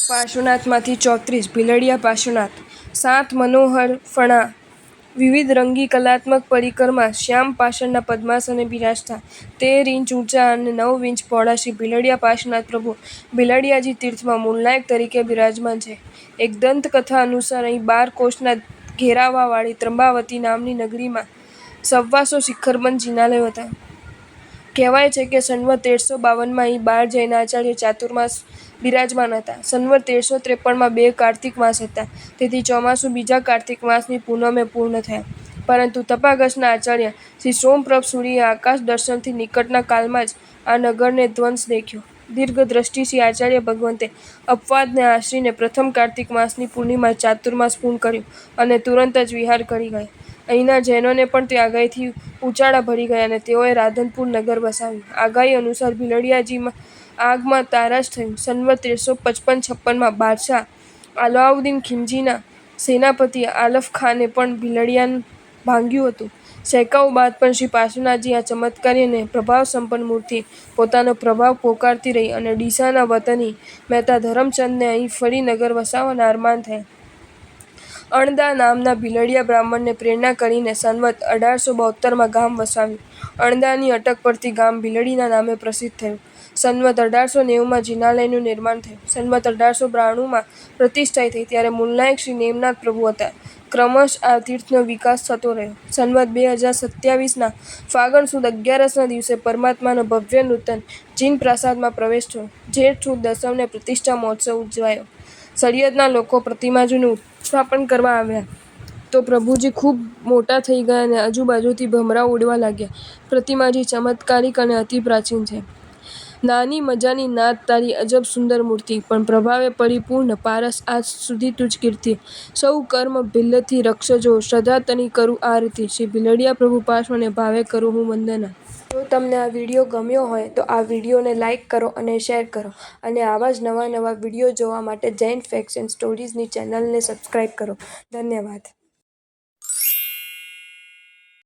પાર્શ્વનાથમાંથી 34 ભીલડિયા પાર્શ્વનાથ 7 મનોહર ફણા વિવિધ રંગી કલાત્મક પરિકરમાં શ્યામ પાષાણના પદ્માસને બિરાજતા 13 ઇંચ ઊંચા અને 9 ઇંચ પહોળા શ્રી ભીલડિયા પાર્શ્વનાથ પ્રભુ ભીલડિયાજી તીર્થમાં મૂળનાયક તરીકે બિરાજમાન છે. એક દંતકથા અનુસાર અહીં 12 કોષના ઘેરાવાવાળી ત્રંબાવતી નામની નગરીમાં 125 શિખરબંધ જિનાલયો હતા. કહેવાય છે કે સંવત 1352 માં અહીં 12 જૈનાચાર્ય ચાતુર્માસ બિરાજમાન હતા. સંવત 1353 માં 2 કાર્તિક માસ હતા, તેથી ચોમાસું બીજા કાર્તિક માસની પૂનમે પૂર્ણ થયા. પરંતુ તપાગસના આચાર્ય શ્રી સોમપ્રભ સૂરીએ આકાશ દર્શનથી નિકટના કાળમાં જ આ નગરને ધ્વંસ દેખ્યો. દીર્ઘદ્રષ્ટિ શ્રી આચાર્ય ભગવંતે અપવાદને આશરીને પ્રથમ કાર્તિક માસની પૂર્ણિમા ચાતુર્માસ પૂર્ણ કર્યું અને તુરંત જ વિહાર કરી ગયા. અહીંના જૈનોને પણ તે આગાહીથી ઉચાળા ભરી ગયા અને તેઓએ રાધનપુર નગર વસાવ્યું. આગાહી અનુસાર ભીલડિયાજીમાં આગમાં તારાજ થયું. સંવત 1355-56 માં બાદશાહ અલાઉદ્દીન ખિલજીના સેનાપતિ આલફ ખાને પણ ભીલડિયાને ભાંગ્યું હતું. સૈકાઓ બાદ પણ શ્રી પાર્શ્વનાથજી આ ચમત્કારી અને પ્રભાવસંપન્ન મૂર્તિ પોતાનો પ્રભાવ પોકારતી રહી અને ડીસાના વતની મહેતા ધરમચંદને અહીં ફરી નગર વસાવવાના અરમાન થયા. અણદા નામના ભીલડિયા બ્રાહ્મણને પ્રેરણા કરીને સંવત 1872 માં ગામ વસાવ્યું. અણદાની અટક પરથી ગામ ભીલડીના નામે પ્રસિદ્ધ થયું. સંવત 1890 માં જિનાલયનું નિર્માણ થયું. સંવત 1892 માં પ્રતિષ્ઠા થઈ ત્યારે મૂળનાયક શ્રી નેમનાથ પ્રભુ હતા. ક્રમશઃ આ તીર્થનો વિકાસ થતો રહ્યો. સંવત 2027 ના ફાગણ સુદ 11ના દિવસે પરમાત્માનો ભવ્ય નૂતન જીન પ્રાસાદમાં પ્રવેશ થયો. જેઠ સુદ દસમને પ્રતિષ્ઠા મહોત્સવ ઉજવાયો. સરિયતના લોકો પ્રતિમાજીનું સ્થાપન કરવા આવ્યા તો પ્રભુજી ખૂબ મોટા થઈ ગયા અને આજુબાજુથી ભમરાઓ ઉડવા લાગ્યા. પ્રતિમાજી ચમત્કારિક અને અતિ પ્રાચીન છે. નાની મજાની નાત તારી અજબ સુંદર મૂર્તિ, પણ પ્રભાવે પરિપૂર્ણ પારસ આજ સુધી તુજ કીર્તિ. સૌ કર્મ ભિલ્લથી રક્ષજો, શ્રદ્ધા તની કરું આરતી. શ્રી ભીલડિયા પ્રભુ પાર્શ્વને ભાવે કરું હું વંદના. જો તમને આ વિડીયો ગમ્યો હોય તો આ વિડીયોને લાઇક કરો અને શેર કરો અને આવા જ નવા વિડીયો જોવા માટે જૈન ફેક્ટ્સ એન્ડ સ્ટોરીઝની ચેનલને સબસ્ક્રાઈબ કરો. ધન્યવાદ.